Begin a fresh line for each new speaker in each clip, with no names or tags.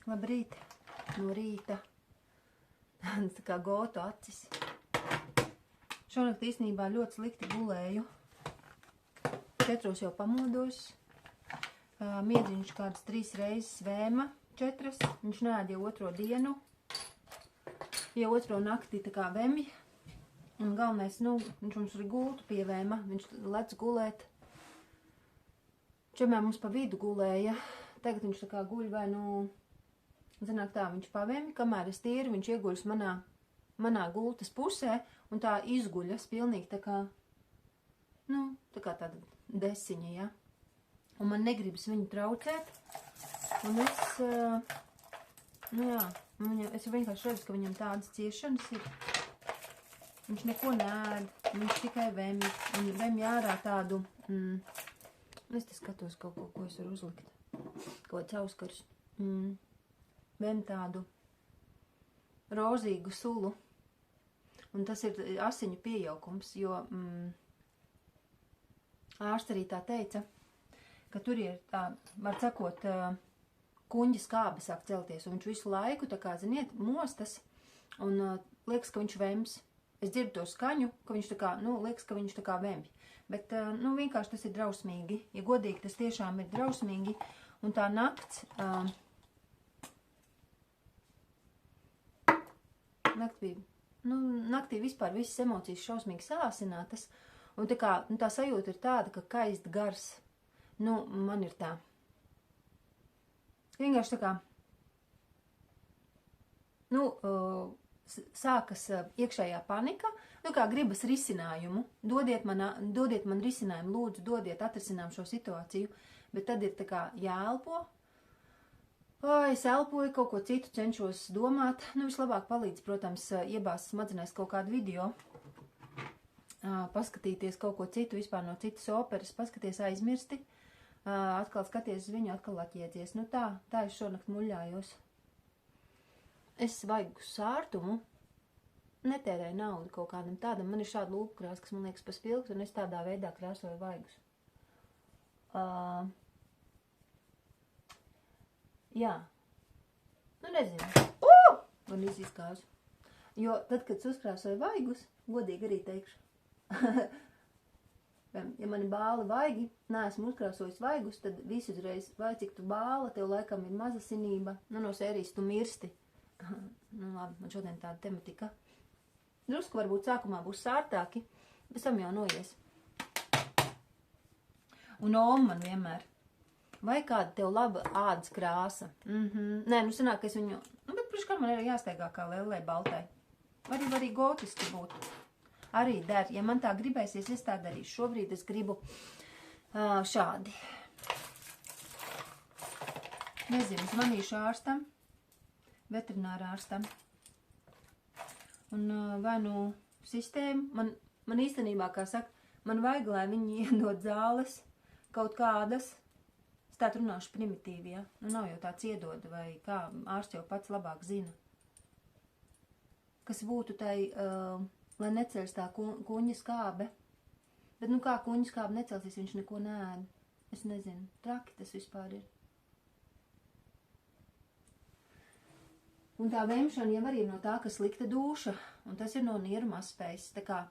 Labrīt, no rīta. Tā kā gotu acis. Šonakt īstenībā ļoti slikti gulēju. 4 jau pamodos. Miedziņš kādas 3 reizes vēma, 4. Viņš nēd jau 2. dienu. Jau 2. naktī tā kā vemj. Un galvenais, viņš mums arī gultu pievēma. Viņš lec gulēt. Čemēr mums pa vidu gulēja. Tagad viņš tā kā guļ vai zināk tā, viņš pavemj, kamēr es tīru, viņš ieguļas manā gultas pusē un tā izguļas pilnīgi tā kā, tā kā tāda desiņa, ja. Un man negribas viņu traucēt. Un es, es vienkārši redzu, ka viņam tādas ciešanas ir. Viņš neko neēd, viņš tikai vemj. Un vemj ārā tādu, es te skatos kaut ko es varu uzlikt. Kaut kāds auskars. Vem tādu rozīgu sulu. Un tas ir asiņu piejaukums, jo ārsts arī tā teica, ka tur ir tā, var sakot, kuņģa skābe sāk celties. Un viņš visu laiku, tā kā, ziniet, mostas un liekas, ka viņš vems. Es dzirdu to skaņu, ka viņš tā kā, liekas, ka viņš tā kā vemj. Bet, vienkārši tas ir drausmīgi. Ja godīgi, tas tiešām ir drausmīgi. Un tā nakts... Naktī vispār visas emocijas šausmīgi sāsinātas, un tā kā, tā sajūta ir tāda, ka kaist gars. Man ir tā. Vienkārši tā kā, sākas iekšējā panika, kā gribas risinājumu. Dodiet man risinājumu, lūdzu, dodiet, atrisinām šo situāciju, bet tad ir tā kā jāelpo. Es elpoju, kaut ko citu cenšos domāt. Vislabāk palīdz, protams, iebāzt smadzenēs kaut kādu video, paskatīties kaut ko citu, vispār no citas operas, paskaties aizmirsti, atkal skaties uz viņu, atkal atjēdzies. Tā es šonakt muļājos. Es vaigu sārtumu, netērēju naudu kaut kādam tādam. Man ir šāda lūpkrāsa, kas man liekas pa spilgtu, un es tādā veidā krāsoju vaigus. Jā, nezinu. Man izgāzu. Jo tad, kad es uzkrāsoju vaigus, godīgi arī teikšu. Ja man ir bāli vaigi, neesmu uzkrāsojis vaigus, tad visi uzreiz, vai cik tu bāla, tev laikam ir maza sinība, no sērijas tu mirsti. Labi, man šodien tāda tematika. Drusku varbūt sākumā būs sārtāki, pēc tam jau noies. Un man vienmēr. Vai kāda tev laba ādas krāsa? Nē, sanāk, ka es viņu... Bet priekš kā man arī jāsteigā kā lellē baltai. Arī gotiski būt. Arī der. Ja man tā gribēsies, es tā darīšu. Šobrīd es gribu šādi. Nezinu, zvanīšu ārstam. Veterinārā ārstam. Un vai sistēma. Man īstenībā, kā saka, man vajag, lai viņi iedod zāles kaut kādas. Tā runāšu primitīvi, ja? Nav jau tāds iedoda, vai kā ārsts jau pats labāk zina. Kas būtu tai, lai neceļas tā kuņa skābe. Bet kā kuņa skābe necelsies, viņš neko neēd. Es nezinu, traki tas vispār ir. Un tā vemšana jau arī no tā, ka slikta dūša, un tas ir no nieru mazspējas. Tā kā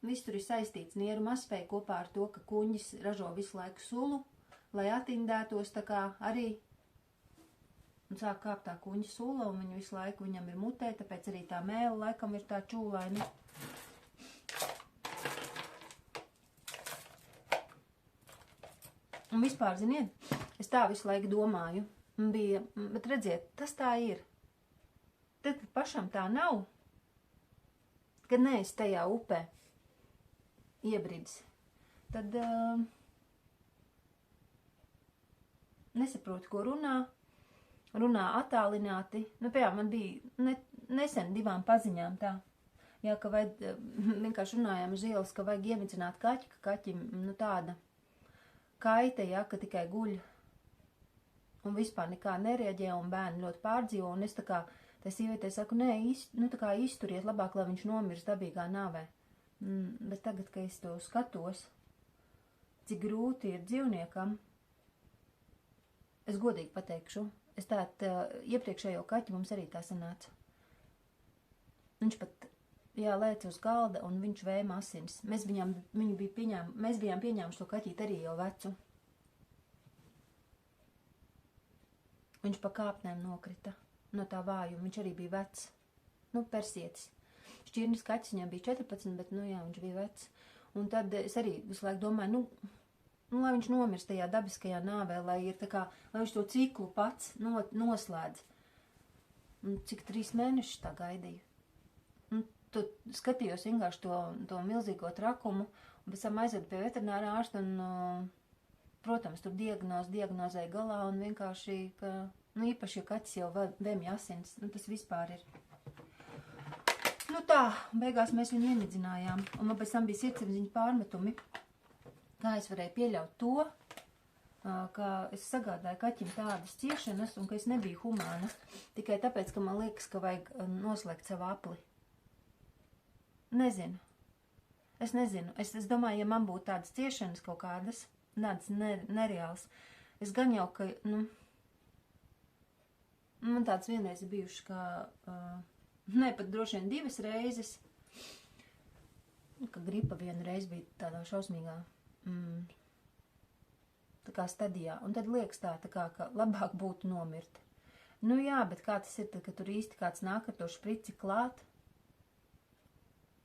viss tur ir saistīts nieru mazspēja kopā ar to, ka kuņģis ražo visu laiku sulu, lai atindētos tā kā arī, un sāk kāpt tā kuņa sula, un viņu visu laiku viņam ir mutē, tāpēc arī tā mēle laikam ir tā čūlaini. Un vispār, ziniet, es tā visu laiku domāju, bet redziet, tas tā ir. Tad, kad pašam tā nav, kad neesi tajā upē iebridis, tad... nesaprotu, ko runā attālināti. Piemēram, man bija nesen 2 paziņām tā. Jā, ka vienkārši runājām uz ielas, ka vajag iemidzināt kaķi, ka kaķim, tāda kaita, jā, ka tikai guļ. Un vispār nekā nereaģē, un bērni ļoti pārdzīvo, un es tā kā, tai sievietē saku, nē, tā kā izturiet labāk, lai viņš nomirst dabīgā nāvē. Bet tagad, kad es to skatos, cik grūti ir dzīvniekam, Es godīgi pateikšu. Es iepriekšējo kaķi mums arī tā sanāca. Viņš pat, lēca uz galda un viņš vēma asins. Mēs bijām pieņēmuši to kaķīt arī jau vecu. Viņš pa kāpnēm nokrita no tā vājuma. Viņš arī bija vecs. Persietis. Šķirnis kaķis viņam bija 14, bet, viņš bija vecs. Un tad es arī visu laiku domāju, lai viņš nomirst tajā dabiskajā nāvē, lai viņš to ciklu pats noslēdz. Un cik 3 mēnešus tā gaidīju. Tu skatījos vienkārši to milzīgo trakumu, un pēc tam aizvedu pie veterinārā ārsta, un, protams, tur diagnozēja galā, un vienkārši, ka, īpaši, ja kaķis jau vēmja asins, tas vispār ir. Tā, beigās mēs viņu iemidzinājām, un man pēc tam bija sirdsapziņas pārmetumi, kā es varēju pieļaut to, ka es sagādāju kaķim tādas ciešanas, un ka es nebiju humāna, tikai tāpēc, ka man liekas, ka vajag noslēgt savu apli. Nezinu. Es nezinu. Es domāju, ja man būtu tādas ciešanas kaut kādas, tādas nereāls, es gan jau, ka, man tāds vienreiz ir bijuši, ka... pat droši vien 2 reizes, ka gripa vienu reizi bija tādā šausmīgā tā kā stadijā, un tad liekas tā kā, ka labāk būtu nomirt. Bet kā tas ir, tad, kad tur īsti kāds nāk ar to šprici klāt,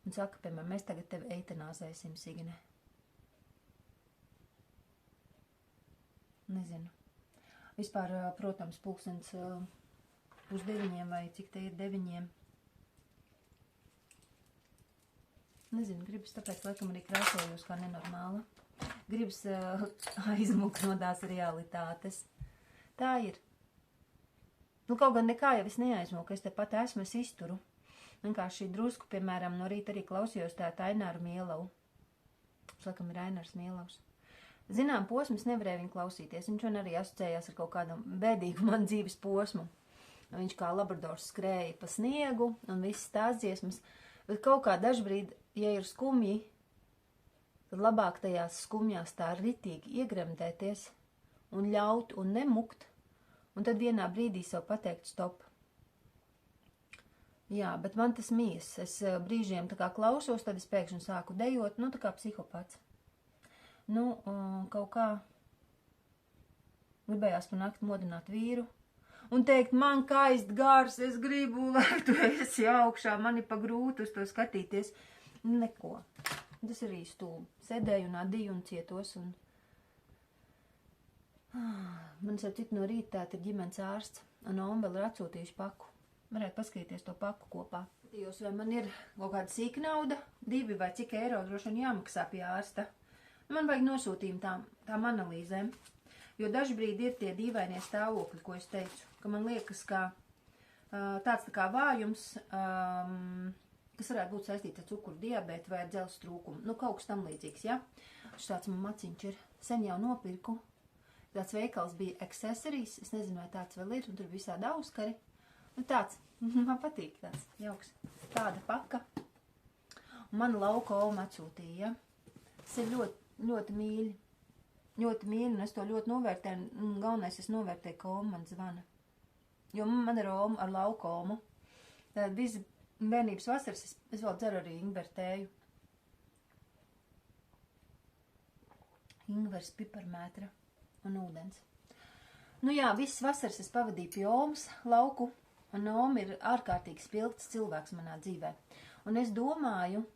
un saka, piemēram, mēs tagad tevi eitanāzēsim, Signe. Nezinu. Vispār, protams, pulkstens 8:30 vai cik te ir 9. Nezinu, gribas tāpēc, laikam arī krāsojos kā nenormāla. Gribas aizmukt no tās realitātes. Tā ir. Kaut gan nekā jau es neaizmuku, es te pat esmu, es izturu. Vienkārši drusku, piemēram, no rīta arī klausījos tā Aināru Mielavu. Laikam ir Ainars Mielavs. Zinām posmu, es nevarēju viņu klausīties. Viņš man arī asociējās ar kaut kādu bēdīgu man dzīves posmu. Viņš kā labradors skrēja pa sniegu un visas tās dziesmas. Bet kaut kā dažbrīd, ja ir skumji, tad labāk tajās skumjās tā ritīgi iegremdēties un ļaut un nemukt, un tad vienā brīdī sev pateikt stop. Bet man tas mīs. Es brīžiem tā kā klausos, tad es pēkšņi sāku dejot, tā kā psihopats. Kaut kā gribējās pa nakti modināt vīru, un teikt, man kaist gars, es gribu, lai tu esi augšā, man ir pa grūti uz to skatīties. Neko. Tas arī stūli. Sēdēju un adīju un cietos. Man jau cik no rīta tēt ir ģimenes ārsts, un Oma vēl ir atsūtījuši paku. Varētu paskatīties to paku kopā. Vai man ir kaut kāda sīka nauda, 2 vai cik eiro droši vien jāmaksā pie ārsta. Man vajag nosūtījumu tām analīzēm. Jo dažbrīd ir tie dīvainie stāvokļi, ko es teicu, ka man liekas, ka tāds tā kā vājums, kas varētu būt saistīts ar cukuru diabētu vai ar dzelzs trūkumu. Kaut kas tam līdzīgs, ja? Šāds man maciņš ir. Sen jau nopirku. Tāds veikals bija Accessories, es nezinu, vai tāds vēl ir, un tur visādi auskari. Tāds, man patīk tāds jauks. Tāda paka. Un man lauka Oma atsūtīja, ja? Es ir ļoti mīļi. Ļoti mīļi, un es to ļoti novērtēju, un galvenais es novērtēju, ka Oma man zvana. Jo man ir Oma ar lauku Omu. Tad visi bērnības vasaras es vēl dzeru arī ingvertēju. Ingvers, piparmētra un ūdens. Visas vasaras es pavadīju pie Omas lauku, un Oma ir ārkārtīgi spilgts cilvēks manā dzīvē. Un es domāju,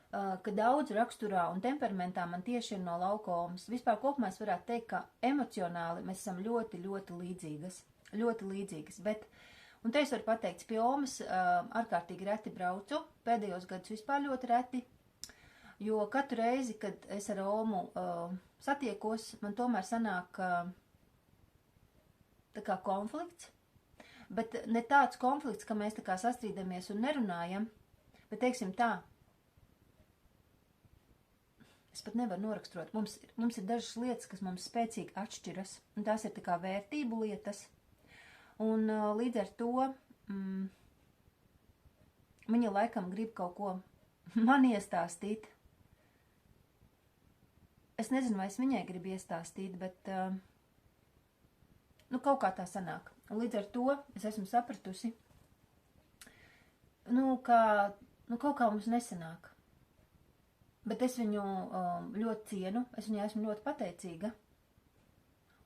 ka daudz raksturā un temperamentā man tieši ir no lauka Omas. Vispār kopumā es varētu teikt, ka emocionāli mēs esam ļoti, ļoti līdzīgas. Ļoti līdzīgas, bet, un te es varu pateikt, pie Omas ārkārtīgi reti braucu, pēdējos gadus vispār ļoti reti, jo katru reizi, kad es ar Omu satiekos, man tomēr sanāk tā kā konflikts, bet ne tāds konflikts, ka mēs tā kā sastrīdamies un nerunājam, bet teiksim tā, es pat nevaru noraksturot. Mums ir dažas lietas, kas mums spēcīgi atšķiras, un tās ir tā kā vērtību lietas. Un līdz ar to viņa laikam grib kaut ko man iestāstīt. Es nezinu, vai es viņai gribu iestāstīt, bet Nu, kaut kā tā sanāk. Un līdz ar to es esmu sapratusi, ka kaut kā mums nesanāk. Bet es viņu ļoti cienu, es viņai esmu ļoti pateicīga.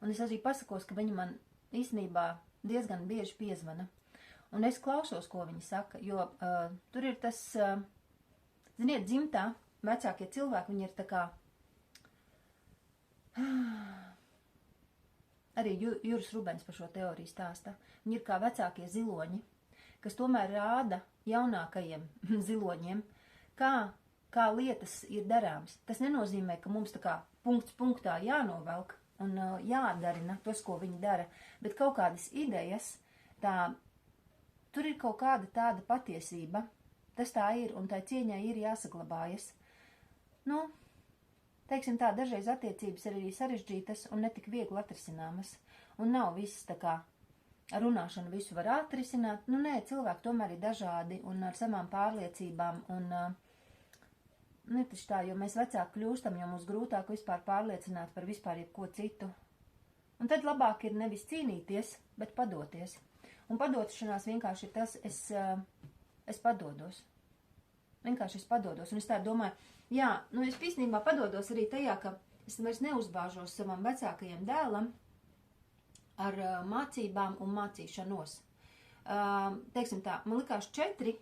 Un es arī pasakos, ka viņa man īstenībā diezgan bieži piezvana. Un es klausos, ko viņa saka, jo tur ir tas, ziniet, dzimtā vecākie cilvēki, viņi ir tā kā, arī Juris Rubens par šo teoriju stāsta, viņi ir kā vecākie ziloņi, kas tomēr rāda jaunākajiem ziloņiem, kā lietas ir darāmas. Tas nenozīmē, ka mums tā kā punkts punktā jānovelk un jādarina tas, ko viņi dara, bet kaut kādas idejas, tur ir kaut kāda tāda patiesība, tas tā ir, un tai cieņai ir jāsaglabājas. Nu, teiksim tā, dažreiz attiecības ir arī sarežģītas un netik viegli atrisināmas, un nav viss tā kā ar runāšanu visu var atrisināt. Nu, nē, cilvēki tomēr ir dažādi un ar savām pārliecībām, un ne taču tā, jo mēs vecāki kļūstam, jo mums grūtāk vispār pārliecināt par vispār jebko citu. Un tad labāk ir nevis cīnīties, bet padoties. Un padošanās vienkārši ir tas, es padodos. Vienkārši es padodos, un es tā domāju, jā, nu es īstenībā padodos arī tajā, ka es vairs neuzbāžos savam vecākajam dēlam ar mācībām un mācīšanos. Teiksim tā, man likās 4,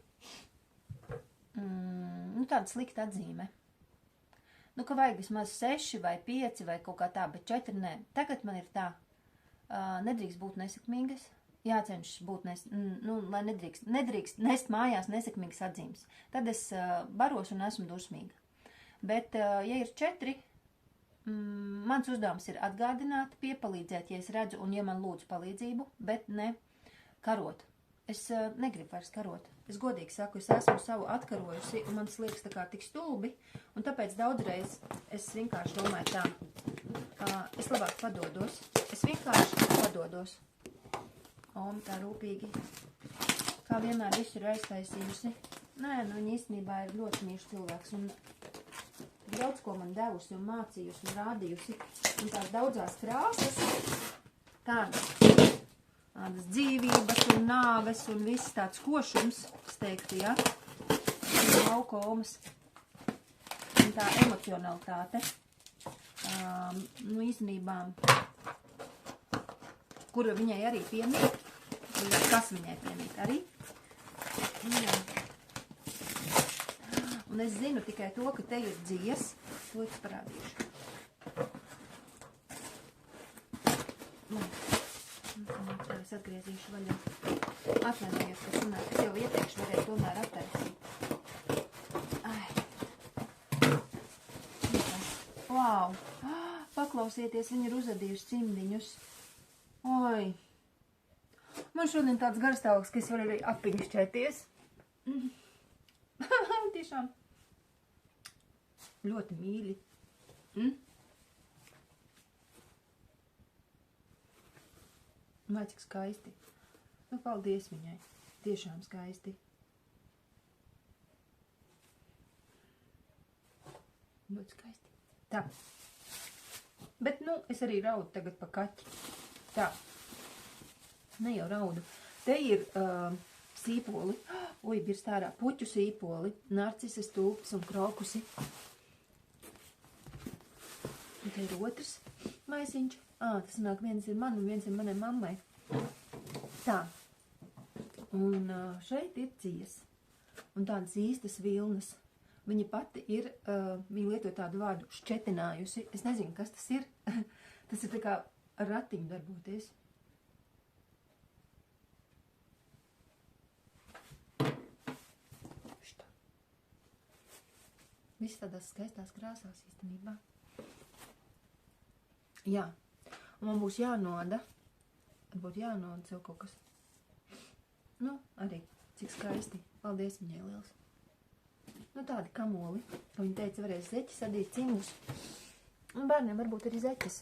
tāda slikta atzīme. Nu, ka vajag vismaz 6 vai 5 vai kaut kā tā, bet 4 nē. Tagad man ir tā, nedrīkst būt nesekmīgas, jācenšas būt, lai nedrīkst nest mājās nesekmīgas atzīmes. Tad es baros un esmu dusmīga. Bet, ja ir 4, mans uzdevums ir atgādināt, piepalīdzēt, ja es redzu un ja man lūdzu palīdzību, bet ne karot. Es negribu vairs karot. Es godīgi saku, es esmu savu atkarojusi, un man tas liekas tā kā tik stulbi, un tāpēc daudzreiz es vienkārši domāju tā, es labāk padodos. Es vienkārši padodos. Un tā rūpīgi, kā vienmēr visu ir aiztaisījusi. Nē, nu viņa īstenībā ir ļoti mīļš cilvēks, un daudz ko man devusi un mācījusi un rādījusi, un tās daudzās krāsas, tādas dzīvības un nāves un viss tāds košums, es teiktu, ja, un laukomas, un tā emocionalitāte, nu īstenībā, kura viņai arī piemīt, kas viņai piemīt arī. Jā. Un es zinu tikai to, ka te ir dzies, to es parādīšu. Es atgriezīšu vaļā. Atvainojies, ka runāju. Es jau iepriekš varēju tomēr attaisīt. Wow! Paklausieties, viņi ir uzadījuši cimdiņus. Oi! Man šodien tāds garstāvoklis, ka es varu arī apiņšķēties. Tiešām ļoti mīļi. Vai cik skaisti. Nu, paldies viņai. Tiešām skaisti. Ļoti skaisti. Tā. Bet, nu, es arī raudu tagad pa kaķi. Tā. Ne jau raudu. Te ir sīpoli. Oi, birst ārā. Puķu sīpoli, narcises, tulpes un krokusi. Un te ir otrs maisiņš. Tas nāk, viens ir man un viens ir manai mammai. Tā. Un šeit ir dzies. Un tādas īstas vilnas. Viņa pati ir, viņa lieto tādu vārdu šķetinājusi. Es nezinu, kas tas ir. Tas ir tā kā ar ratiņu darboties. Šta. Viss tādās skaistās krāsās īstenībā. Jā. Un man būs jānoda. Varbūt jānoda sev kaut kas. Nu, arī cik skaisti. Paldies viņai liels. Nu, tādi kamoli. Kā viņa teica, varēs zeķis adīt cimdus. Un bērniem varbūt arī zeķis.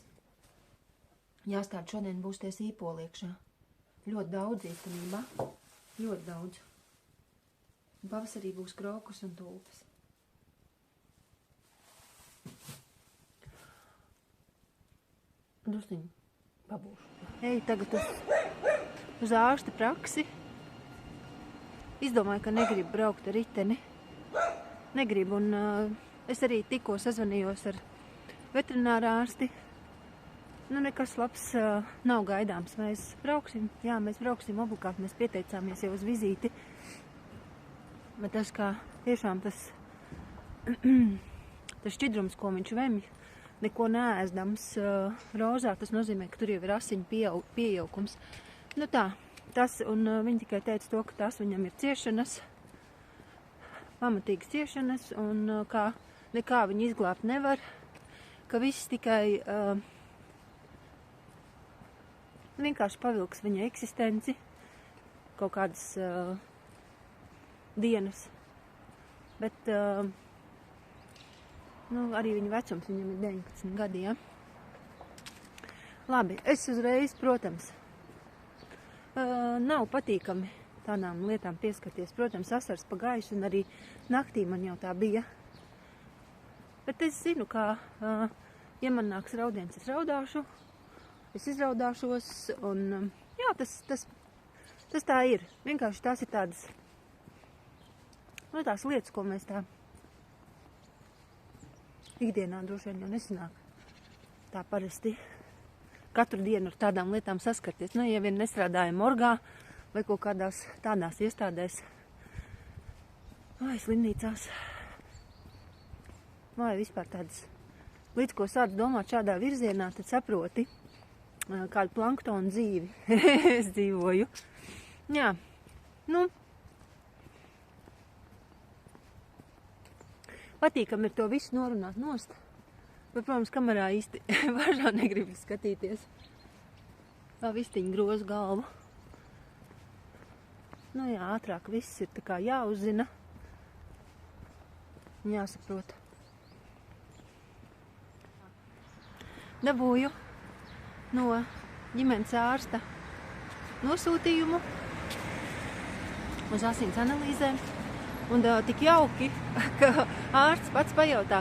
Jāstād šodien būs tie sīpoli iekšā. Ļoti daudz īstenībā. Ļoti daudz. Un pavasarī būs krokus un tulpes. Drusciņi pabūšu. eju tagad uz ārsta praksi. Izdomāju, ka negribu braukt ar riteni. Negribu, un es arī tikko sazvanījos ar veterinārā ārsti. Nu, nekas labs nav gaidāms. Mēs brauksim, jā, mēs brauksim obligāti, mēs pieteicāmies jau uz vizīti. Bet tas, kā tiešām tas šķidrums, ko viņš vemj, neko neēzdams rozā, tas nozīmē, ka tur jau ir asiņu pieaugums. Nu tā, tas, un viņi tikai teica to, ka tas viņam ir ciešanas, pamatīgas ciešanas, un kā nekā viņu izglābt nevar, ka viss tikai vienkārši pavilks viņa eksistenci kaut kādas dienas. Bet arī viņa vecums, viņam ir 19 gadi, ja? Labi, es uzreiz, protams, nav patīkami tādām lietām pieskarties. Protams, asars pa gaisu, un arī naktī man jau tā bija. Bet es zinu, kā, ja man nāks raudiens, es raudāšu, es izraudāšos, un jā, tas tā ir. Vienkārši tās ir tādas, tās lietas, ko mēs tā ikdienā droši vien jau nesanāk tā parasti katru dienu ar tādām lietām saskarties. Nu, ja vien nestrādāja morgā vai kaut kādās tādās iestādēs vai slimnīcās vai vispār tādas līdz ko sāc domāt šādā virzienā, tad saproti, kādu planktonu dzīvi es dzīvoju. Jā, patīkam ir to visu norunāt nost, bet, protams, kamerā īsti važā negribu skatīties. Tā vistiņa groz galvu. Nu jā, ātrāk viss ir tā kā jāuzzina, jāsaprot. Dabūju no ģimenes ārsta nosūtījumu uz asins analīzēm. Un tik jauki, ka ārsts pats pajautā,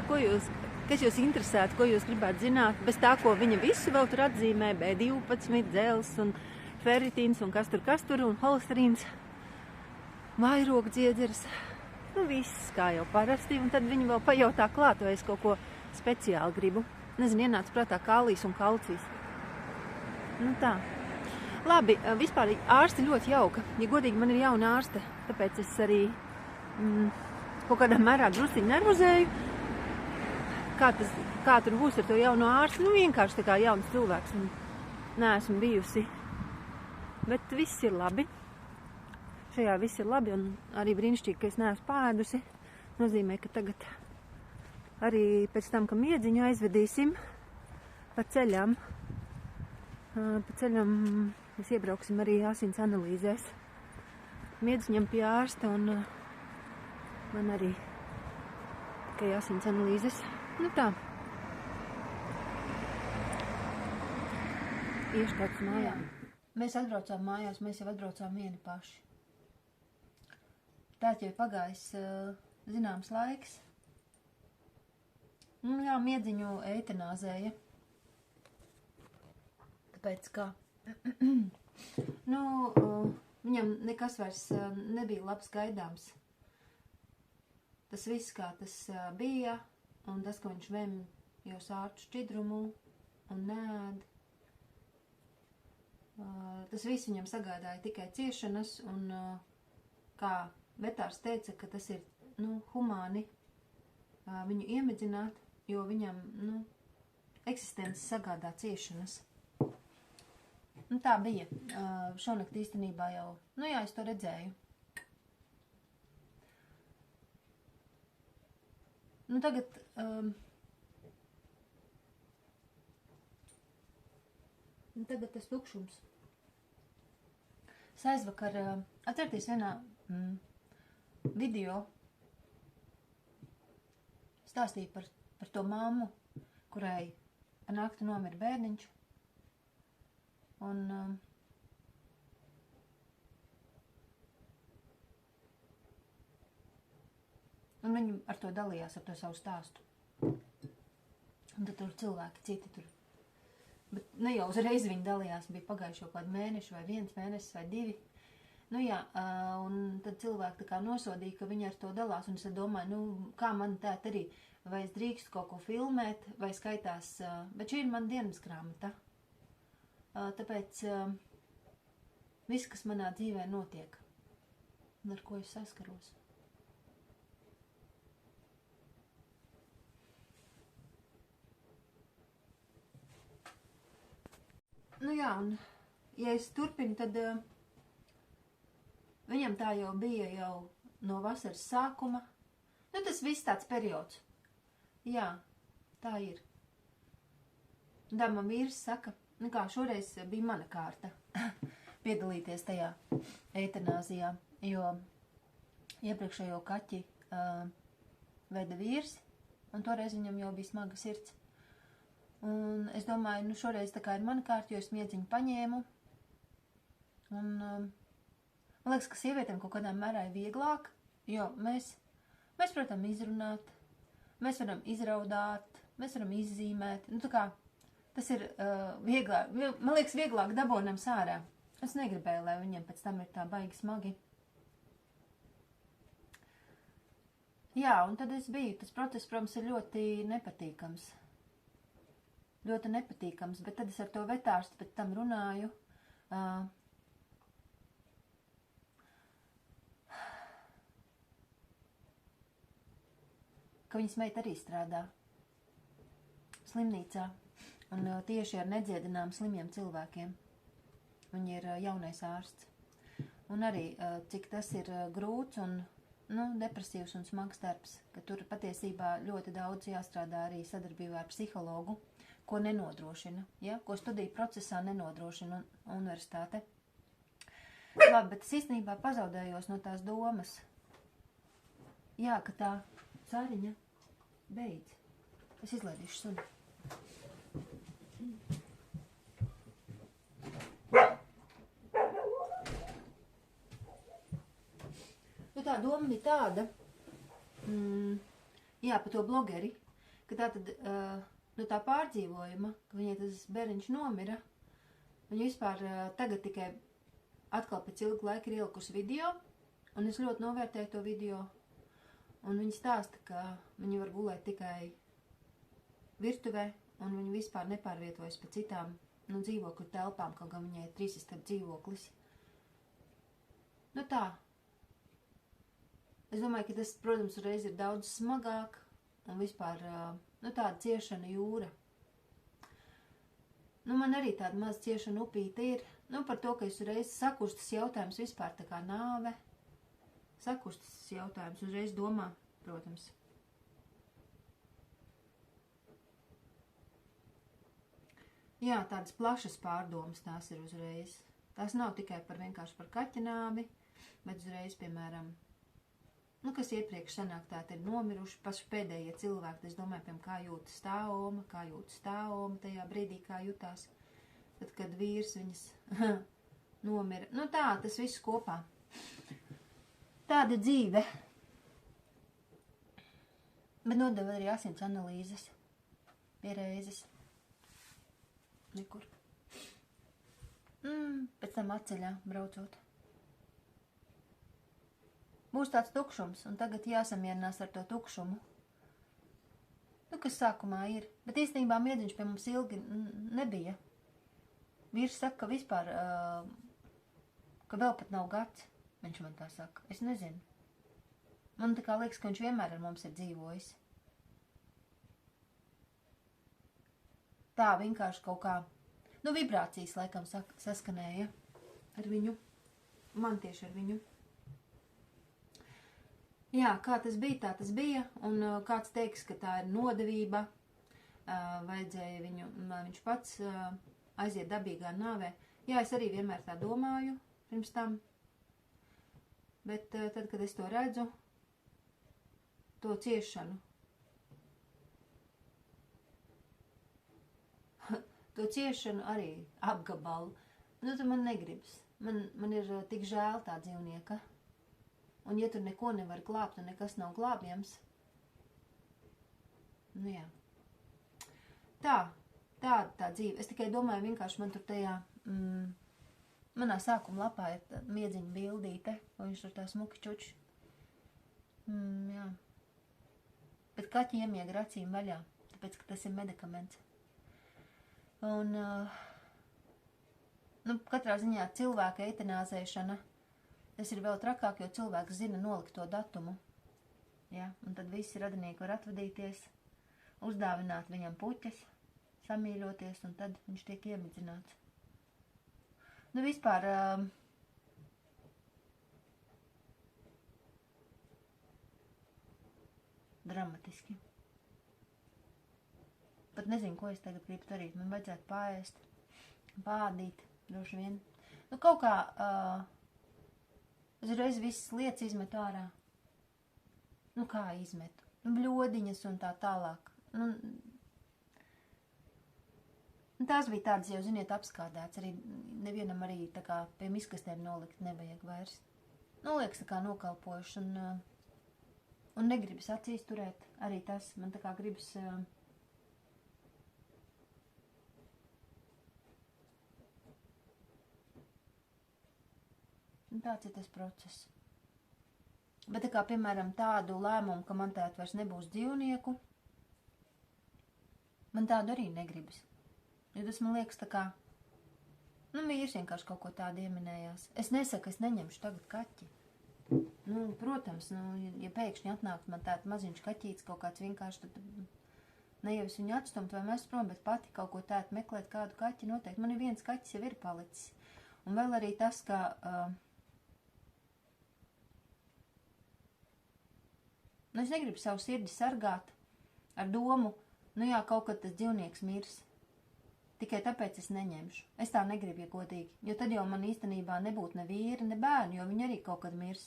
kas jūs interesētu, ko jūs gribētu zināt, bez tā, ko viņa visu vēl tur atzīmē, B12, dzels un ferritīns un kas tur, un holesterīns, vairogdziedzeres, viss kā jau parasti, un tad viņa vēl pajautā klāt, vai es kaut ko speciāli gribu. Nezinu, ienāca prātā kālijs un kalcijs. Nu tā. Labi, vispār ārsti ļoti jauka. Ja godīgi, man ir jauna ārste, tāpēc es arī kaut kādā mērā drusciņi nervozēju. Kā tur būs ar to jauno ārsti? Vienkārši tā kā jauns cilvēks, un neesmu bijusi. Bet viss ir labi. Šajā viss ir labi, un arī brīnišķīgi, ka es neesmu pāēdusi. Nozīmē, ka tagad arī pēc tam, ka miedziņu aizvedīsim pa ceļam, mēs iebrauksim arī asins analīzēs. Miedziņam pie ārsta, un man arī tikai asins analīzes. Nu tā. Iešu kāds mājām. Mēs atbraucām mājās, mēs jau atbraucām vieni paši. Tā jau ir pagājis zināms laiks. Jā, miedziņu eitanāzēja. Tāpēc kā? Viņam nekas vairs nebija labs gaidāms. Tas viss, kā tas bija, un tas, ka viņš vem jau sārtu šķidrumu un neēd, tas viss viņam sagādāja tikai ciešanas, un kā vetārs teica, ka tas ir, humāni viņu iemedzināt, jo viņam, eksistences sagādā ciešanas. Tā bija. Šonakt īstenībā jau, es to redzēju. Tagad, tagad tas tukšums. Es aizvakar, atcerieties vienā video, stāstīju par to mammu, kurai pa nakti nomira bērniņš. Un viņi ar to dalījās, ar to savu stāstu. Un tad tur cilvēki citi tur Bet ne jau uzreiz viņi dalījās, bija pagājuši jau kādu mēnešu vai 1 mēnesis vai 2. Nu jā, un tad cilvēki tā kā nosodīja, ka viņi ar to dalās, un es domāju, nu, kā man tēt arī, vai es drīkstu kaut ko filmēt, vai skaitās, bet šī ir man dienas grāmata. Tāpēc viss, kas manā dzīvē notiek, un ar ko es saskaros. Nu jā, un ja es turpinu, tad viņam tā jau bija jau no vasaras sākuma. Nu, tas viss tāds periods. Jā, tā ir. Un tā man vīrs saka, nu kā, šoreiz bija mana kārta piedalīties tajā eitanāzijā, jo iepriekšējo kaķi veda vīrs, un toreiz viņam jau bija smaga sirds. Un es domāju, nu šoreiz tā kā ir mana kārta, jo es miedziņu paņēmu. Un man liekas, ka sievietēm kaut kādā mērā ir vieglāk, jo mēs varam izrunāt, mēs varam izraudāt, mēs varam izzīmēt. Nu tā kā tas ir vieglāk, man liekas, vieglāk dabonam sārā. Es negribēju, lai viņiem pēc tam ir tā baigi smagi. Jā, un tad es biju. Tas process, protams, ir ļoti nepatīkams. Ļoti nepatīkams, bet tad es ar to vetārstu pēc tam runāju. Ka viņas meita arī strādā slimnīcā un tieši ar nedziedinām slimiem cilvēkiem. Viņa ir jaunais ārsts. Un arī, cik tas ir grūts un depresīvs un smags darbs, ka tur patiesībā ļoti daudz jāstrādā arī sadarbībā ar psihologu, ko nenodrošina, ja? Ko studiju procesā nenodrošina universitāte. Labi, bet es īstenībā pazaudējos no tās domas. Jā, ka tā cāriņa beidz. Es izlaidīšu suni. Nu tā doma bija tāda, jā, par to blogeri, ka tā tad, no tā pārdzīvojuma, ka viņai tas bērniņš nomira, viņa vispār tagad tikai atkal pēc ilga laika ir ielikusi video, un es ļoti novērtēju to video, un viņa stāsta, ka viņa var gulēt tikai virtuvē, un viņa vispār nepārvietojas pa citām, dzīvokļu telpām, kaut gan viņai ir 3 istab dzīvoklis. Nu tā. Es domāju, ka tas, protams, reiz ir daudz smagāk, un vispār, tāda ciešana jūra. Man arī tāda maz ciešana upīte ir. Par to, ka es reiz sakustas jautājums vispār tā kā nāve. Sakustas jautājums uzreiz domā, protams. Jā, tādas plašas pārdomas tās ir uzreiz. Tās nav tikai vienkārši par kaķa nāvi, bet uzreiz, piemēram, kas iepriekš sanāk tā, ir nomiruši paši pēdējie cilvēki. Es domāju, kā jūtas tā oma tajā brīdī, kā jutās. Tad, kad vīrs viņas nomira. Tā, tas viss kopā. Tāda dzīve. Bet nodeva arī asins analīzes. Pie reizes. Nekur. Pēc tam atceļā braucot. Būs tāds tukšums, un tagad jāsamierinās ar to tukšumu. Kas sākumā ir. Bet īstenībā miedziņš pie mums ilgi nebija. Vīrs saka, ka vispār, ka vēl pat nav gads. Viņš man tā saka. Es nezinu. Man tā kā liekas, ka viņš vienmēr ar mums ir dzīvojis. Tā vienkārši kaut kā, vibrācijas laikam saskanēja ar viņu. Man tieši ar viņu. Jā, kā tas bija, tā tas bija, un kāds teiks, ka tā ir nodevība, vajadzēja viņu, lai viņš pats aiziet dabīgā nāvē. Jā, es arī vienmēr tā domāju pirms tam, bet tad, kad es to redzu, to ciešanu, arī apgabalu, tad man negribas. Man ir tik žēl tā dzīvnieka. Un ja tur neko nevar glābt un nekas nav glābjams, jā. Tā, tāda tā dzīve. Es tikai domāju, vienkārši man tur tajā, manā sākuma lapā ir tā miedziņa bildīte, un viņš tur tā smuki čuči. Jā. Bet kaķi iemieg ar acīm vaļā, tāpēc, ka tas ir medikaments. Un, katrā ziņā cilvēka eitanāzēšana, tas ir vēl trakāk, jo cilvēks zina nolikto datumu. Ja? Un tad visi radinieki var atvadīties, uzdāvināt viņam puķes, samīļoties, un tad viņš tiek iemidzināts. Vispār, dramatiski. Pat nezinu, ko es tagad gribu darīt. Man vajadzētu paēst, pādīt, droši vien. Kaut kā uzreiz visas lietas izmetu ārā. Kā izmetu? Bļodiņas un tā tālāk. Tās bija tādas, jau ziniet, apskādēts. Arī nevienam arī tā kā pie miskastēm nolikt nevajag vairs. Liekas tā kā nokalpojuši un negribas acīs turēt. Arī tas man tā kā gribas... Tāds ir tas process. Bet tā kā, piemēram, tādu lēmumu, ka man tādu vairs nebūs dzīvnieku, man tādu arī negribas. Jo tas man liekas tā kā, vīrs vienkārši kaut ko tādu ieminējās. Es nesaku, es neņemšu tagad kaķi. Protams, ja pēkšņi atnākt man tādu maziņš kaķīts kaut kāds vienkārši, tad ne jau es viņu atstumt vai mēs prom, bet pati kaut ko tādu meklēt kādu kaķi noteikti. Man ir viens kaķis jau ir palicis. Un vēl arī tas, ka... es negribu savu sirdi sargāt ar domu, kaut kad tas dzīvnieks mirs. Tikai tāpēc es neņemšu. Es tā negribu, ja godīgi. Jo tad jau man īstenībā nebūtu ne vīri, ne bērni, jo viņi arī kaut kad mirs.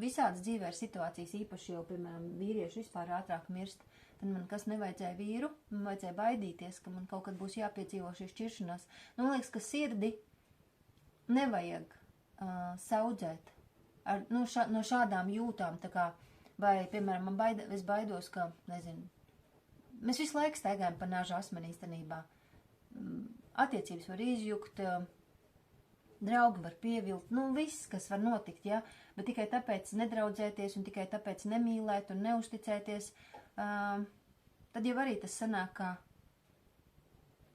Visādas dzīvē ir situācijas īpaši, jo, piemēram, vīrieši vispār ātrāk mirst. Tad man kas nevajadzēja vīru, man vajadzēja baidīties, ka man kaut kad būs jāpiedzīvo šī šķiršanās. Man liekas, ka sirdi nevajag saudzēt. No šādām jūtām, tā kā, vai, piemēram, es baidos, ka, nezinu, mēs visu laiku staigājam pa nāžu asmeni īstenībā. Attiecības var izjukt, draugi var pievilt, viss, kas var notikt, ja, bet tikai tāpēc nedraudzēties un tikai tāpēc nemīlēt un neusticēties, tad jau arī tas sanāk kā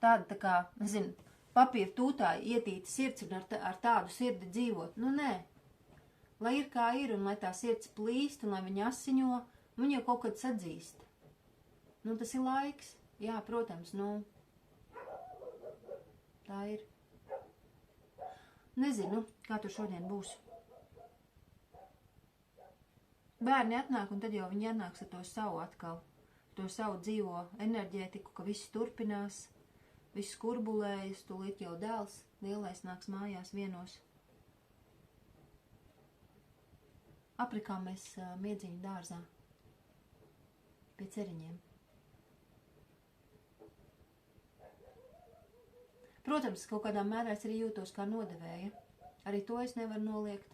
tāda, tā kā, nezinu, papīra tūtā ietīta sirds un ar tādu sirdi dzīvot. Nē. Lai ir kā ir, un lai tā sirds plīst, un lai viņa asiņo, viņa jau kaut kad sadzīst. Tas ir laiks. Jā, protams, tā ir. Nezinu, kā tur šodien būs. Bērni atnāk, un tad jau viņi atnāks ar to savu atkal. To savu dzīvo enerģētiku, ka viss turpinās, viss kurbulējas, tūlīt jau dēls, lielais nāks mājās vienos. Aprikā mēs miedziņu dārzā pie ceriņiem. Protams, kaut kādā mērā es arī jūtos kā nodevēja. Arī to es nevaru noliegt.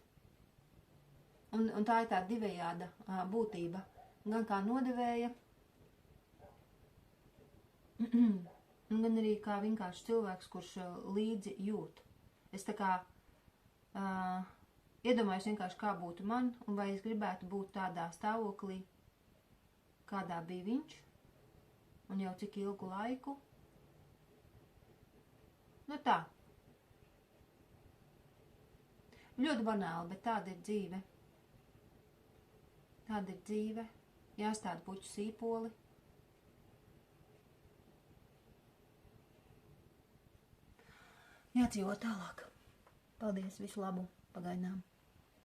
Un tā ir tā divējāda būtība. Gan kā nodevēja, gan arī kā vienkārši cilvēks, kurš līdzi jūt. Es tā kā... Iedomājos vienkārši, kā būtu man, un vai es gribētu būt tādā stāvoklī, kādā bija viņš, un jau cik ilgu laiku. Tā. Ļoti banāli, bet tāda ir dzīve. Tāda ir dzīve. Jāstāda puķu sīpoli. Jādzīvo tālāk. Paldies, visu labu pagaidām.